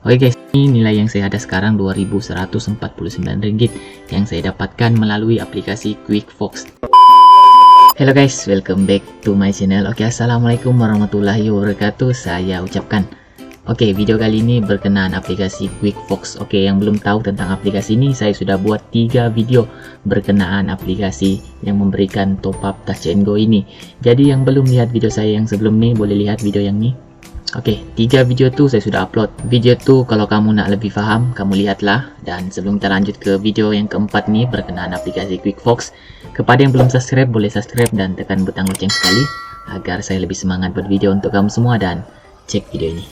Oke guys, ini nilai yang saya ada sekarang Rp2.149 yang saya dapatkan melalui aplikasi QuickFox. Hello guys, welcome back to my channel. Oke, assalamualaikum warahmatullahi wabarakatuh. Saya ucapkan. Oke, video kali ini berkenaan aplikasi QuickFox. Oke, yang belum tahu tentang aplikasi ini, saya sudah buat 3 video berkenaan aplikasi yang memberikan top up Touch and Go ini. Jadi yang belum lihat video saya yang sebelum ini, boleh lihat video yang ini. Oke, 3 video tuh saya sudah upload. Video tuh kalau kamu nak lebih paham, kamu lihatlah. Dan sebelum kita lanjut ke video yang keempat nih berkenaan aplikasi QuickFox, kepada yang belum subscribe, boleh subscribe dan tekan butang lonceng sekali agar saya lebih semangat buat video untuk kamu semua, dan cek video ini.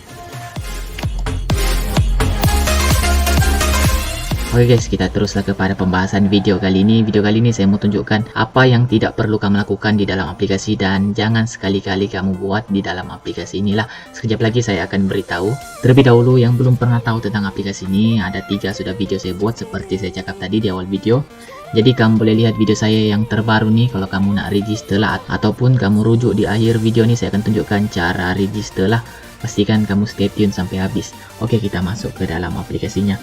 Oke guys, kita teruslah kepada pembahasan video kali ini. Video kali ini saya mau tunjukkan apa yang tidak perlu kamu lakukan di dalam aplikasi dan jangan sekali-kali kamu buat di dalam aplikasi inilah. Sekejap lagi saya akan beritahu. Terlebih dahulu yang belum pernah tahu tentang aplikasi ini, ada 3 sudah video saya buat seperti saya cakap tadi di awal video. Jadi kamu boleh lihat video saya yang terbaru nih kalau kamu nak register lah, ataupun kamu rujuk di akhir video ini saya akan tunjukkan cara register lah. Pastikan kamu stay tune sampai habis. Oke, kita masuk ke dalam aplikasinya.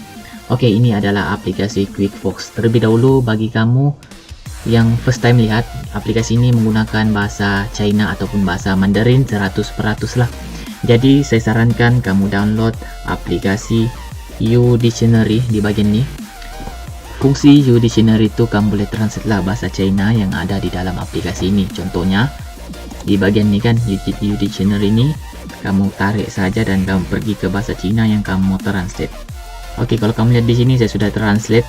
Oke, ini adalah aplikasi QuickFox. Terlebih dahulu bagi kamu yang first time lihat, aplikasi ini menggunakan bahasa China ataupun bahasa Mandarin 100% lah. Jadi saya sarankan kamu download aplikasi U-Dictionary di bagian ini. Fungsi U-Dictionary itu kamu boleh translate lah bahasa China yang ada di dalam aplikasi ini. Contohnya di bagian ini kan, U-Dictionary ini kamu tarik saja dan kamu pergi ke bahasa Cina yang kamu mau translate. Oke, kalau kamu lihat di sini saya sudah translate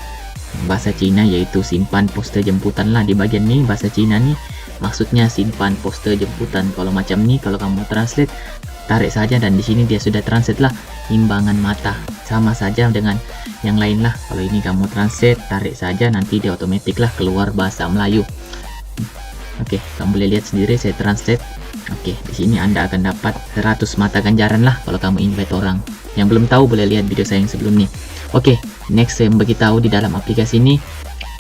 bahasa Cina, yaitu simpan poster jemputan lah. Di bagian ini bahasa Cina nih maksudnya simpan poster jemputan. Kalau macam ini, kalau kamu translate, tarik saja dan di sini dia sudah translate lah imbangan mata. Sama saja dengan yang lain lah. Kalau ini kamu translate, tarik saja, nanti dia otomatis lah keluar bahasa Melayu. Oke, kamu boleh lihat sendiri saya translate. Oke, di sini Anda akan dapat 100 mata ganjaran lah kalau kamu invite orang. Yang belum tahu boleh lihat video saya yang sebelum ini. Oke, next saya memberitahu di dalam aplikasi ini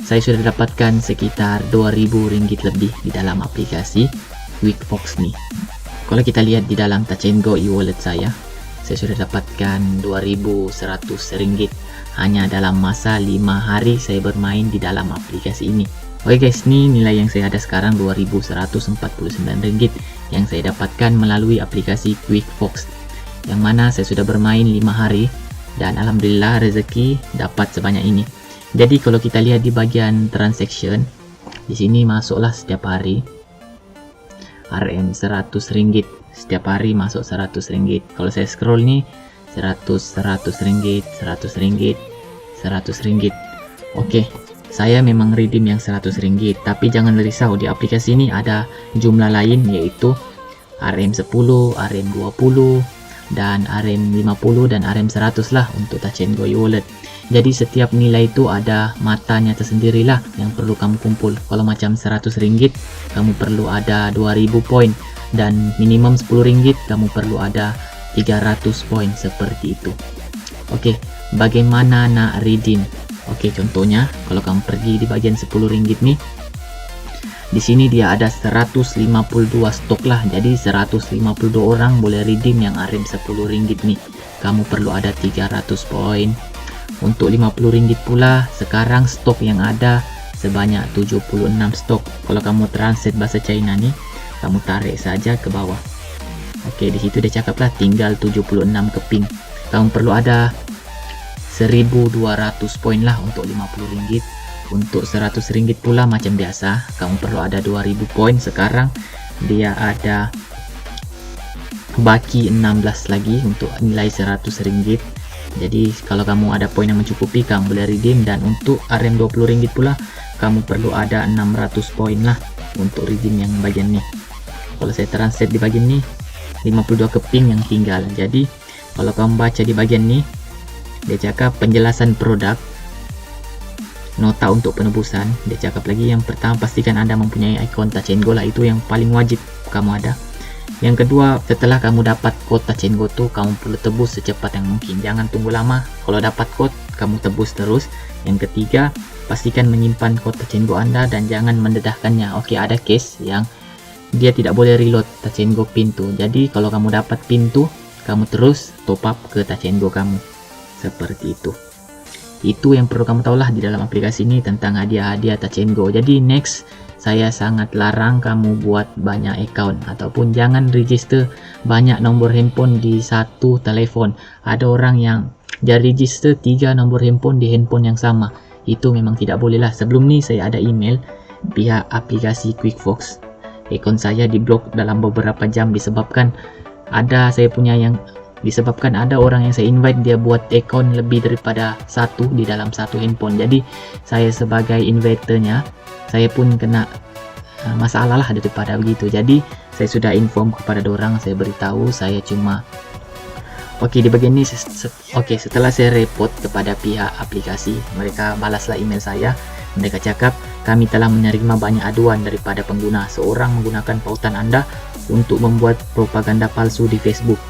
saya sudah dapatkan sekitar Rp2.000 lebih di dalam aplikasi QuickFox nih. Kalau kita lihat di dalam Touch and Go e-wallet saya sudah dapatkan Rp2.100 hanya dalam masa 5 hari saya bermain di dalam aplikasi ini. Oke guys, ini nilai yang saya ada sekarang Rp2.149 yang saya dapatkan melalui aplikasi QuickFox, yang mana saya sudah bermain 5 hari dan alhamdulillah rezeki dapat sebanyak ini. Jadi kalau kita lihat di bagian transaction, di sini masuklah setiap hari RM Rp100, setiap hari masuk Rp100. Kalau saya scroll nih Rp100, Rp100, Rp100. Oke, saya memang redeem yang Rp100, tapi jangan risau, di aplikasi ini ada jumlah lain yaitu RM10, RM20, dan RM50 dan RM100 lah untuk Touch and Go e-wallet. Jadi setiap nilai itu ada matanya tersendiri lah yang perlu kamu kumpul. Kalau macam Rp100 kamu perlu ada 2000 poin, dan minimum Rp10 kamu perlu ada 300 poin, seperti itu. Oke, bagaimana nak redeem? Oke, contohnya kalau kamu pergi di bagian Rp10 nih, di sini dia ada 152 stok lah. Jadi 152 orang boleh redeem yang RM10 nih. Kamu perlu ada 300 poin. Untuk Rp50 pula, sekarang stok yang ada sebanyak 76 stok. Kalau kamu translate bahasa China nih, kamu tarik saja ke bawah. Oke, di situ dia cakap lah tinggal 76 keping. Kamu perlu ada 1200 poin lah untuk Rp50. Untuk Rp100 pula macam biasa, kamu perlu ada 2000 poin. Sekarang dia ada baki 16 lagi untuk nilai Rp100. Jadi kalau kamu ada poin yang mencukupi, kamu boleh redeem. Dan untuk RM20 pula kamu perlu ada 600 poin lah untuk redeem yang bagian nih. Kalau saya translate di bagian nih 52 keping yang tinggal. Jadi kalau kamu baca di bagian nih, dia cakap penjelasan produk, nota untuk penebusan. Dia cakap lagi, yang pertama pastikan Anda mempunyai ikon Touch and Go lah, itu yang paling wajib kamu ada. Yang kedua, setelah kamu dapat code Touch and Go tuh, kamu perlu tebus secepat yang mungkin, jangan tunggu lama. Kalau dapat code, kamu tebus terus. Yang ketiga, pastikan menyimpan code Touch and Go Anda dan jangan mendedahkannya. Oke, ada case yang dia tidak boleh reload Touch and Go pin tuh. Jadi kalau kamu dapat pin tuh, kamu terus top up ke Touch and Go kamu. seperti itu yang perlu kamu tahu lah di dalam aplikasi ini tentang hadiah-hadiah Touch 'n Go. Jadi next, saya sangat larang kamu buat banyak account ataupun jangan register banyak nomor handphone di satu telepon. Ada orang yang dia register 3 nomor handphone di handphone yang sama. Itu memang tidak boleh lah. Sebelum ni saya ada email pihak aplikasi QuickFox. Akun saya diblok dalam beberapa jam disebabkan ada orang yang saya invite dia buat account lebih daripada satu di dalam satu handphone. Jadi saya sebagai inviternya, saya pun kena masalah lah daripada begitu. Jadi saya sudah inform kepada orang, saya beritahu saya cuma di bagian ini setelah saya report kepada pihak aplikasi, mereka balaslah email saya. Mereka cakap, kami telah menerima banyak aduan daripada pengguna. Seorang menggunakan pautan Anda untuk membuat propaganda palsu di Facebook.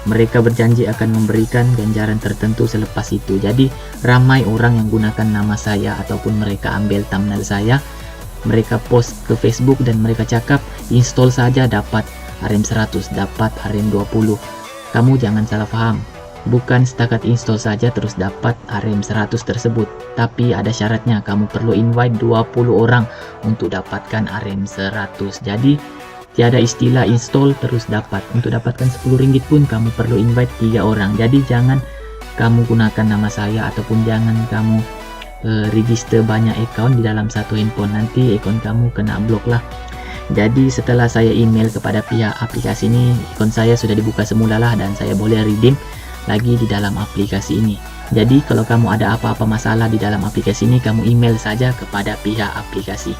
Mereka berjanji akan memberikan ganjaran tertentu selepas itu. Jadi ramai orang yang gunakan nama saya ataupun mereka ambil thumbnail saya, mereka post ke Facebook dan mereka cakap install saja dapat RM100, dapat RM20. Kamu jangan salah paham, bukan setakat install saja terus dapat RM100 tersebut, tapi ada syaratnya. Kamu perlu invite 20 orang untuk dapatkan RM100. Jadi tiada istilah install terus dapat. Untuk dapatkan RM10 pun kamu perlu invite 3 orang. Jadi jangan kamu gunakan nama saya ataupun jangan kamu register banyak account di dalam satu handphone. Nanti account kamu kena blok lah. Jadi setelah saya email kepada pihak aplikasi ini, account saya sudah dibuka semula lah dan saya boleh redeem lagi di dalam aplikasi ini. Jadi kalau kamu ada apa-apa masalah di dalam aplikasi ini, kamu email saja kepada pihak aplikasi.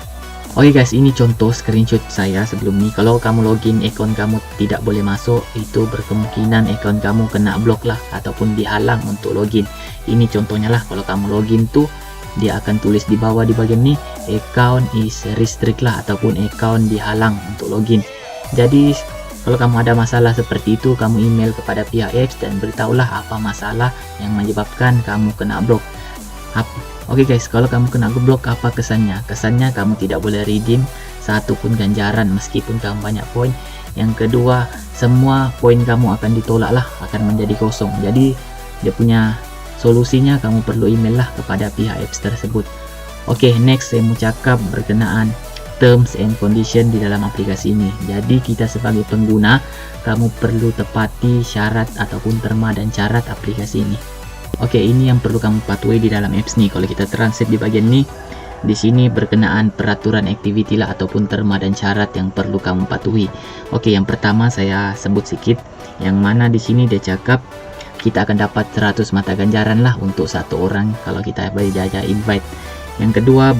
Oke guys, ini contoh screenshot saya sebelum ini. Kalau kamu login account kamu tidak boleh masuk, itu berkemungkinan account kamu kena blok lah ataupun dihalang untuk login. Ini contohnya lah, kalau kamu login tuh dia akan tulis di bawah di bagian ini account is restrict lah ataupun account dihalang untuk login. Jadi kalau kamu ada masalah seperti itu, kamu email kepada pihak apps dan beritahulah apa masalah yang menyebabkan kamu kena blok. Oke guys, kalau kamu kena blok apa kesannya? Kesannya kamu tidak boleh redeem satu pun ganjaran meskipun kamu banyak poin. Yang kedua, semua poin kamu akan ditolak lah, akan menjadi kosong. Jadi dia punya solusinya kamu perlu email lah kepada pihak apps tersebut. Oke, next saya mau cakap berkenaan terms and condition di dalam aplikasi ini. Jadi kita sebagai pengguna, kamu perlu tepati syarat ataupun terma dan syarat aplikasi ini. Oke, ini yang perlu kamu patuhi di dalam apps nih. Kalau kita translate di bagian ini, di sini berkenaan peraturan activity lah ataupun terma dan syarat yang perlu kamu patuhi. Oke, yang pertama saya sebut sedikit, yang mana di sini dia cakap kita akan dapat 100 mata ganjaran lah untuk satu orang kalau kita berjaya invite. Yang kedua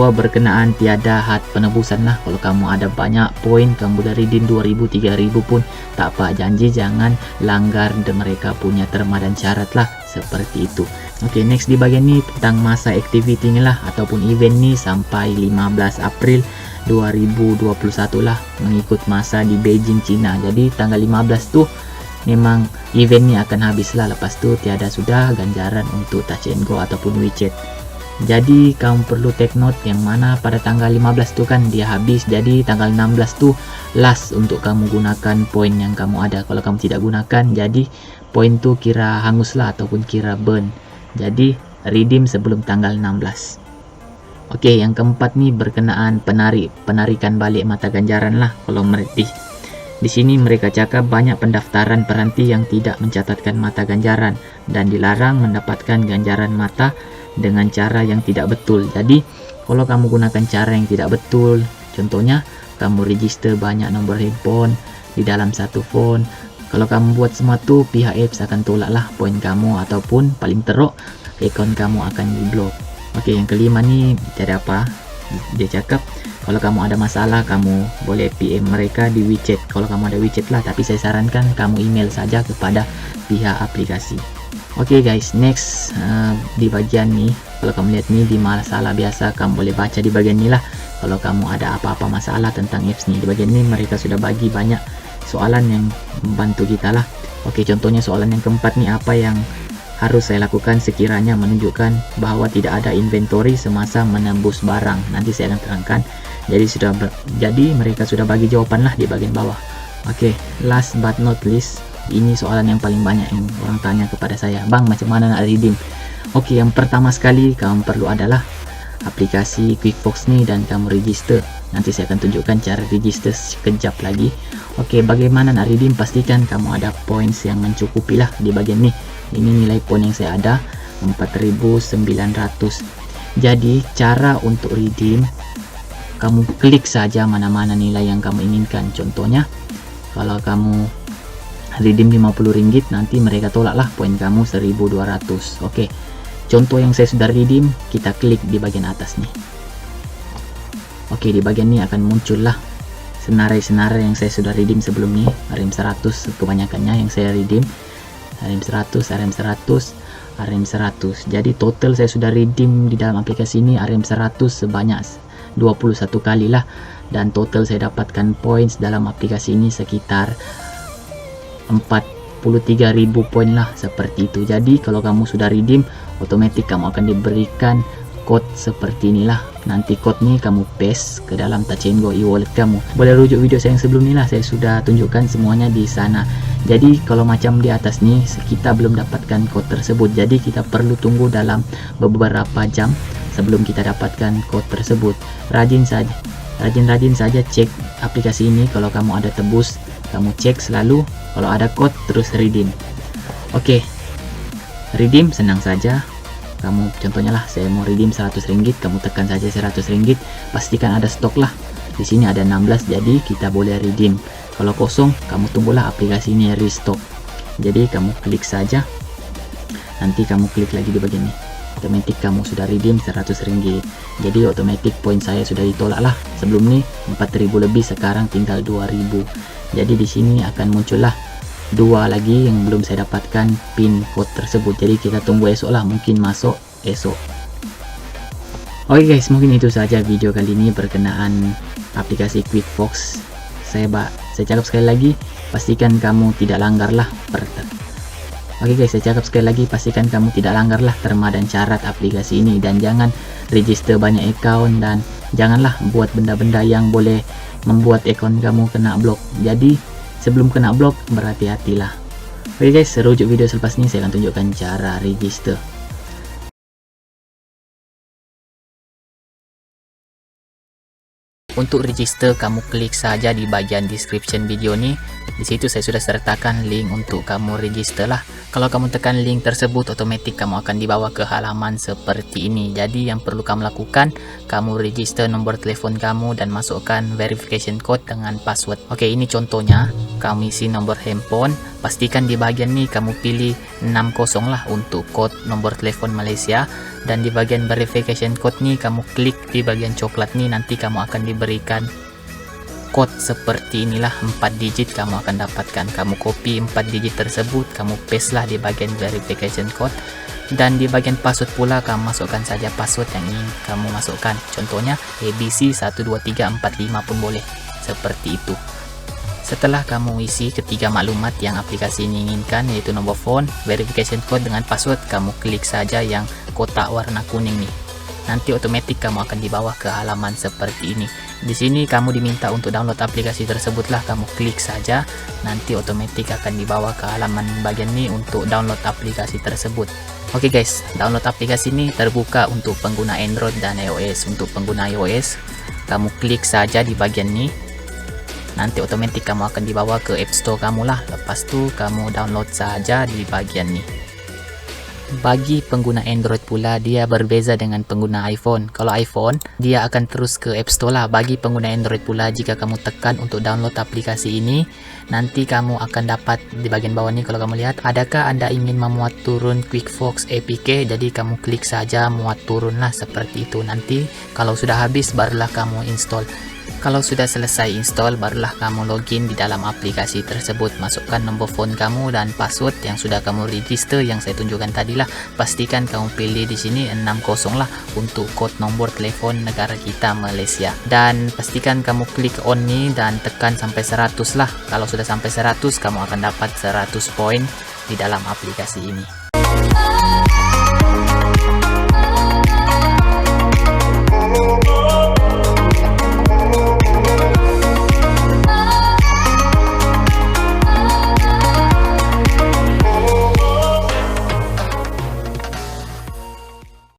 berkenaan tiada had penebusan lah. Kalau kamu ada banyak poin, kamu dari redeem 2000 3000 pun tak apa, janji jangan langgar mereka punya terma dan syarat lah, seperti itu. Oke, next di bagian ini tentang masa activity nya lah ataupun event nih sampai 15 April 2021 lah, mengikut masa di Beijing Cina. Jadi tanggal 15 tuh memang eventnya akan habis lah, lepas tu tiada sudah ganjaran untuk Touch 'n Go ataupun WeChat. Jadi kamu perlu take note yang mana pada tanggal 15 tuh kan dia habis, jadi tanggal 16 tuh last untuk kamu gunakan poin yang kamu ada. Kalau kamu tidak gunakan, jadi poin tuh kira hangus lah ataupun kira burn. Jadi redeem sebelum tanggal 16. Oke, yang keempat nih berkenaan penarikan balik mata ganjaran lah. Kalau di sini mereka cakap banyak pendaftaran peranti yang tidak mencatatkan mata ganjaran dan dilarang mendapatkan ganjaran mata dengan cara yang tidak betul. Jadi kalau kamu gunakan cara yang tidak betul, contohnya kamu register banyak nomor handphone di dalam satu phone, kalau kamu buat semua tuh pihak apps akan tolak lah poin kamu ataupun paling teruk account kamu akan diblok. Oke, yang kelima nih tidak apa, dia cakap kalau kamu ada masalah kamu boleh PM mereka di WeChat. Kalau kamu ada WeChat lah, tapi saya sarankan kamu email saja kepada pihak aplikasi. Oke guys, next di bagian nih, kalau kamu lihat nih di masalah biasa, kamu boleh baca di bagian ini lah. Kalau kamu ada apa-apa masalah tentang apps nih, di bagian ini mereka sudah bagi banyak soalan yang membantu kita lah. Oke, contohnya soalan yang keempat nih, apa yang harus saya lakukan sekiranya menunjukkan bahwa tidak ada inventory semasa menembus barang? Nanti saya akan terangkan. Jadi mereka sudah bagi jawaban lah di bagian bawah. Oke, last but not least, Ini soalan yang paling banyak yang orang tanya kepada saya, Bang, macam mana nak redeem? Oke, yang pertama sekali kamu perlu adalah aplikasi QuickFox nih dan kamu register. Nanti saya akan tunjukkan cara register sekejap lagi. Oke, bagaimana nak redeem? Pastikan kamu ada points yang mencukupi lah di bagian nih. Ini nilai poin yang saya ada 4.900. Jadi cara untuk redeem, kamu klik saja mana-mana nilai yang kamu inginkan. Contohnya kalau kamu redeem Rp50, nanti mereka tolaklah poin kamu 1.200. Oke, contoh yang saya sudah redeem, kita klik di bagian atas nih. Oke, di bagian ini akan muncul lah senarai-senarai yang saya sudah redeem sebelum ini. RM100 kebanyakannya yang saya redeem, RM100, RM100, RM100. Jadi total saya sudah redeem di dalam aplikasi ini RM100 sebanyak 21 kali lah, dan total saya dapatkan points dalam aplikasi ini sekitar 43.000 poin lah, seperti itu. Jadi kalau kamu sudah redeem, otomatis kamu akan diberikan code seperti inilah. Nanti code nih kamu paste ke dalam Touch 'n Go e-wallet kamu. Boleh rujuk video saya yang sebelum ini lah, saya sudah tunjukkan semuanya di sana. Jadi kalau macam di atas nih, kita belum dapatkan code tersebut, jadi kita perlu tunggu dalam beberapa jam sebelum kita dapatkan code tersebut. Rajin saja cek aplikasi ini. Kalau kamu ada tebus, kamu cek selalu. Kalau ada code, terus redeem. Oke, redeem senang saja. Kamu contohnya lah, saya mau redeem Rp100, kamu tekan saja Rp100, pastikan ada stok lah. Di sini ada 16, jadi kita boleh redeem. Kalau kosong, kamu tunggulah aplikasi ini restock. Jadi kamu klik saja, nanti kamu klik lagi di bagian ini. Otomatis kamu sudah redeem Rp100. Jadi otomatis poin saya sudah ditolak lah. Sebelum ini 4.000 lebih, sekarang tinggal 2.000. Jadi di sini akan muncullah 2 lagi yang belum saya dapatkan pin code tersebut. Jadi kita tunggu esok lah, mungkin masuk esok. Oke guys, mungkin itu saja video kali ini berkenaan aplikasi QuickFox. Saya cakap sekali lagi, pastikan kamu tidak langgar lah pastikan kamu tidak langgar lah terma dan syarat aplikasi ini, dan jangan register banyak account, dan janganlah buat benda-benda yang boleh membuat account kamu kena blok. Jadi sebelum kena blok, berhati-hatilah. Oke guys, rujuk video selepas ini saya akan tunjukkan cara register. Untuk register, kamu klik saja di bagian description video ini. Di situ saya sudah sertakan link untuk kamu register lah. Kalau kamu tekan link tersebut, otomatis kamu akan dibawa ke halaman seperti ini. Jadi yang perlu kamu lakukan, kamu register nomor telepon kamu dan masukkan verification code dengan password. Oke, ini contohnya. Kamu isi nomor handphone, pastikan di bagian ini kamu pilih 60 lah untuk code nomor telepon Malaysia, dan di bagian verification code nih kamu klik di bagian coklat nih, nanti kamu akan diberikan code seperti inilah, 4 digit kamu akan dapatkan. Kamu copy 4 digit tersebut, kamu paste lah di bagian verification code, dan di bagian password pula kamu masukkan saja password yang ingin kamu masukkan. Contohnya ABC 12345 pun boleh, seperti itu. Setelah kamu isi ketiga maklumat yang aplikasi ini inginkan, yaitu nomor phone, verification code dengan password, kamu klik saja yang kotak warna kuning nih. Nanti otomatis kamu akan dibawa ke halaman seperti ini. Di sini kamu diminta untuk download aplikasi tersebut lah, kamu klik saja, nanti otomatis akan dibawa ke halaman bagian ini untuk download aplikasi tersebut. Oke guys, download aplikasi ini terbuka untuk pengguna Android dan iOS. Untuk pengguna iOS, kamu klik saja di bagian ini. Nanti otomatis kamu akan dibawa ke App Store kamu lah. Lepas tu kamu download saja di bagian ini. Bagi pengguna Android pula, dia berbeza dengan pengguna iPhone. Kalau iPhone, dia akan terus ke App Store lah. Bagi pengguna Android pula, jika kamu tekan untuk download aplikasi ini, nanti kamu akan dapat di bagian bawah ini. Kalau kamu lihat, adakah Anda ingin memuat turun QuickFox APK? Jadi kamu klik saja muat turun lah, seperti itu. Nanti kalau sudah habis, barulah kamu install. Kalau sudah selesai install, barulah kamu login di dalam aplikasi tersebut. Masukkan nomor phone kamu dan password yang sudah kamu register yang saya tunjukkan tadi lah. Pastikan kamu pilih di sini 60 lah untuk kode nomor telepon negara kita Malaysia. Dan pastikan kamu klik on nih dan tekan sampai 100 lah. Kalau sudah sampai 100, kamu akan dapat 100 poin di dalam aplikasi ini.